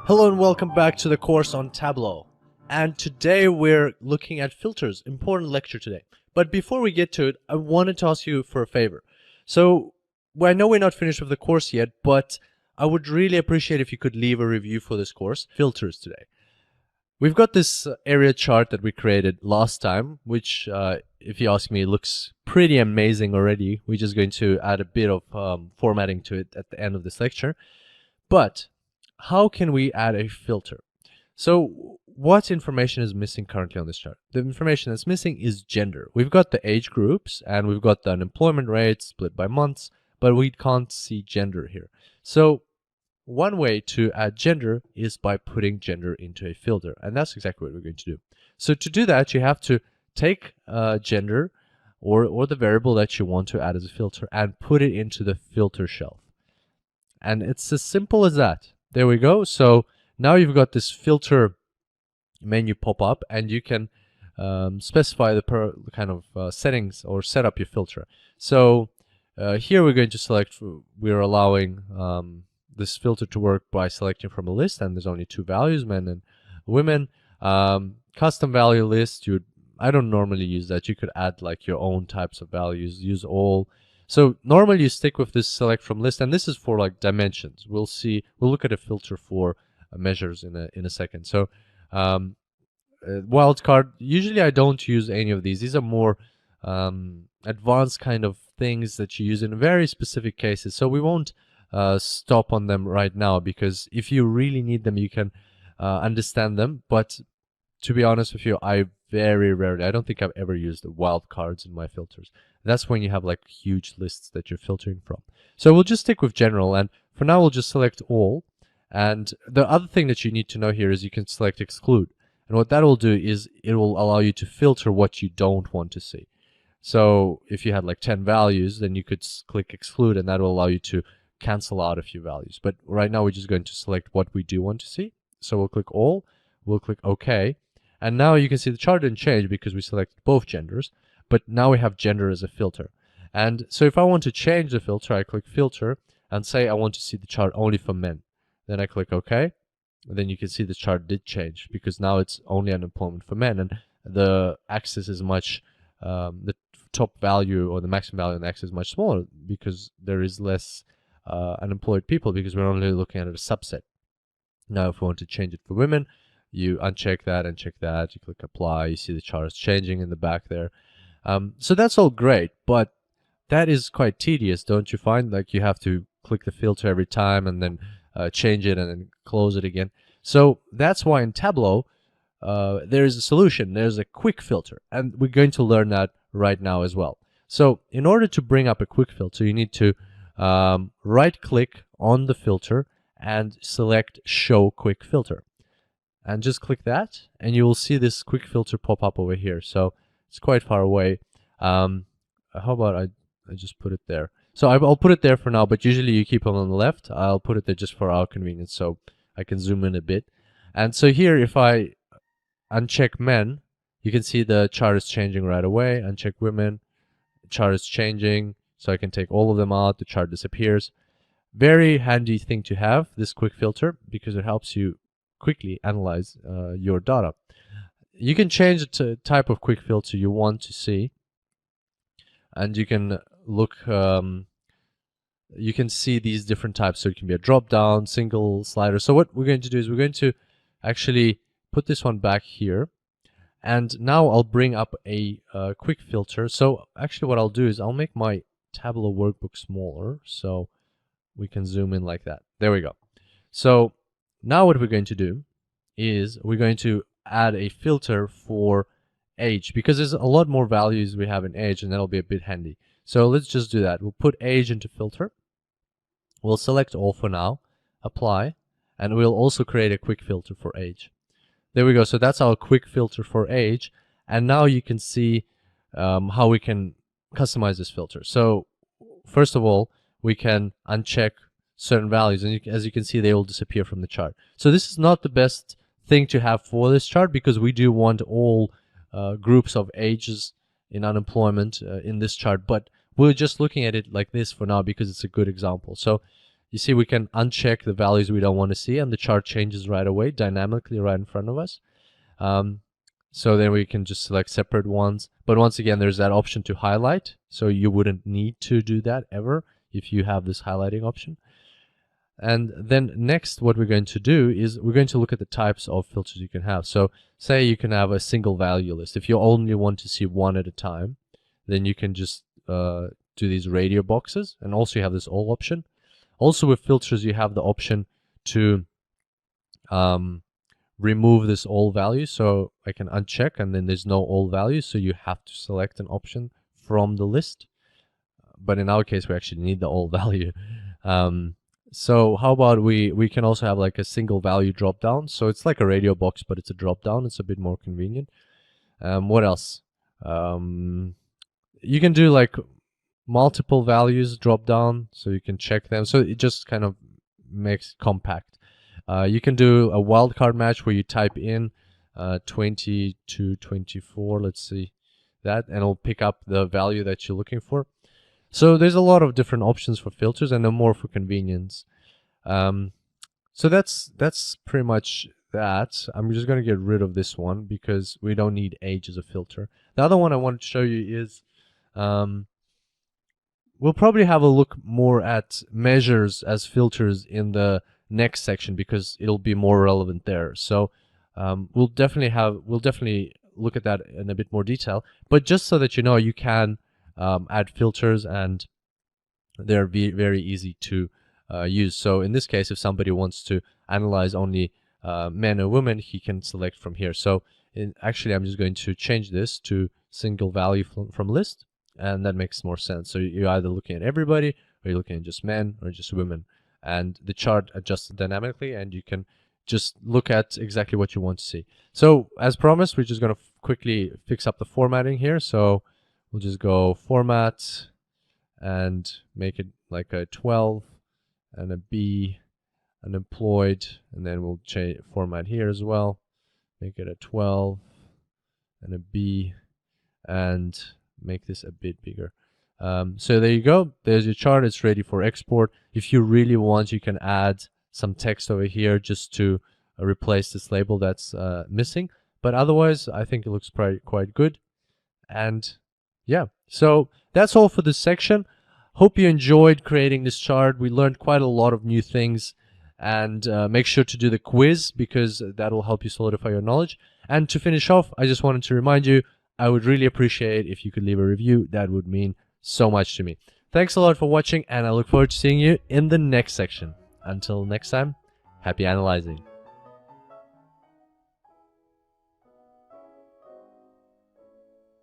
Hello and welcome back to the course on Tableau. And today we're looking at filters. Important lecture today. But before we get to it, I wanted to ask you for a favor. So, I know we're not finished with the course yet, but I would really appreciate if you could leave a review for this course, filters today. We've got this area chart that we created last time, which, if you ask me, looks pretty amazing already. We're just going to add a bit of formatting to it at the end of this lecture. But how can we add a filter? So what information is missing currently on this chart? The information that's missing is gender. We've got the age groups and we've got the unemployment rate split by months, but we can't see gender here. So one way to add gender is by putting gender into a filter, and that's exactly what we're going to do. So to do that, you have to take gender or the variable that you want to add as a filter and put it into the filter shelf. And it's as simple as that. There we go. So now you've got this filter menu pop up, and you can specify the kind of settings or set up your filter. So here we're going to select, we're allowing this filter to work by selecting from a list, and there's only two values, men and women. Custom value list, I don't normally use that. You could add like your own types of values, use all. So normally you stick with this select from list, and this is for like dimensions. We'll look at a filter for measures in a second. So wildcard, usually I don't use any of these. These are more advanced kind of things that you use in very specific cases. So we won't stop on them right now, because if you really need them, you can understand them. But to be honest with you, I very rarely, I don't think I've ever used the wildcards in my filters. That's when you have like huge lists that you're filtering from. So we'll just stick with general, and for now we'll just select all. And the other thing that you need to know here is you can select exclude. And what that will do is it will allow you to filter what you don't want to see. So if you had like 10 values, then you could click exclude, and that will allow you to cancel out a few values. But right now we're just going to select what we do want to see. So we'll click all, we'll click OK. And now you can see the chart didn't change because we selected both genders, but now we have gender as a filter. And so if I want to change the filter, I click filter and say I want to see the chart only for men. Then I click OK. And then you can see the chart did change, because now it's only unemployment for men, and the axis is much, the top value or the maximum value on the axis is much smaller, because there is less unemployed people, because we're only looking at a subset. Now if we want to change it for women, you uncheck that and check that, you click apply, you see the chart is changing in the back there. So that's all great, but that is quite tedious, don't you find? Like you have to click the filter every time and then change it and then close it again. So that's why in Tableau there is a solution. There's a quick filter, and we're going to learn that right now as well. So in order to bring up a quick filter, you need to right click on the filter and select show quick filter. And just click that, and you will see this quick filter pop up over here. So it's quite far away. How about I just put it there? So I'll put it there for now, but usually you keep them on the left. I'll put it there just for our convenience, so I can zoom in a bit. And so here, if I uncheck men, you can see the chart is changing right away. Uncheck women, the chart is changing. So I can take all of them out, the chart disappears. Very handy thing to have, this quick filter, because it helps you quickly analyze your data. You can change the type of quick filter you want to see, and you can look, you can see these different types. So it can be a drop down, single slider. So what we're going to do is we're going to actually put this one back here, and now I'll bring up a quick filter. So actually what I'll do is I'll make my Tableau workbook smaller so we can zoom in like that. There we go. So now what we're going to do is we're going to add a filter for age, because there's a lot more values we have in age, and that'll be a bit handy. So let's just do that. We'll put age into filter. We'll select all for now, apply, and we'll also create a quick filter for age. There we go. So that's our quick filter for age. And now you can see how we can customize this filter. So first of all, we can uncheck certain values, and as you can see, they will disappear from the chart. So this is not the best thing to have for this chart, because we do want all groups of ages in unemployment in this chart, but we're just looking at it like this for now because it's a good example. So you see we can uncheck the values we don't want to see, and the chart changes right away, dynamically right in front of us. So then we can just select separate ones. But once again, there's that option to highlight. So you wouldn't need to do that ever if you have this highlighting option. And then next, what we're going to do is we're going to look at the types of filters you can have. So say you can have a single value list. If you only want to see one at a time, then you can just do these radio boxes. And also you have this all option. Also with filters, you have the option to remove this all value. So I can uncheck, and then there's no all values. So you have to select an option from the list. But in our case, we actually need the all value. So how about we can also have like a single value drop down. So it's like a radio box, but it's a drop down. It's a bit more convenient. What else? You can do like multiple values drop down, so you can check them. So it just kind of makes it compact. You can do a wildcard match where you type in 20 to 24, let's see that, and it'll pick up the value that you're looking for. So there's a lot of different options for filters, and they're more for convenience. So that's pretty much that. I'm just going to get rid of this one because we don't need age as a filter. The other one I wanted to show you is we'll probably have a look more at measures as filters in the next section because it'll be more relevant there. So we'll definitely look at that in a bit more detail. But just so that you know, you can add filters, and they're very easy to use. So in this case, if somebody wants to analyze only men or women, he can select from here. So actually, I'm just going to change this to single value from list, and that makes more sense. So you're either looking at everybody, or you're looking at just men or just women, and the chart adjusts dynamically, and you can just look at exactly what you want to see. So as promised, we're just going to quickly fix up the formatting here. So we'll just go format and make it like a 12 and a B, unemployed, and then we'll change format here as well. Make it a 12 and a B, and make this a bit bigger. So there you go. There's your chart. It's ready for export. If you really want, you can add some text over here just to replace this label that's missing. But otherwise, I think it looks quite good. And yeah, so that's all for this section. Hope you enjoyed creating this chart. We learned quite a lot of new things. And make sure to do the quiz because that'll help you solidify your knowledge. And to finish off, I just wanted to remind you, I would really appreciate if you could leave a review. That would mean so much to me. Thanks a lot for watching, and I look forward to seeing you in the next section. Until next time, happy analyzing.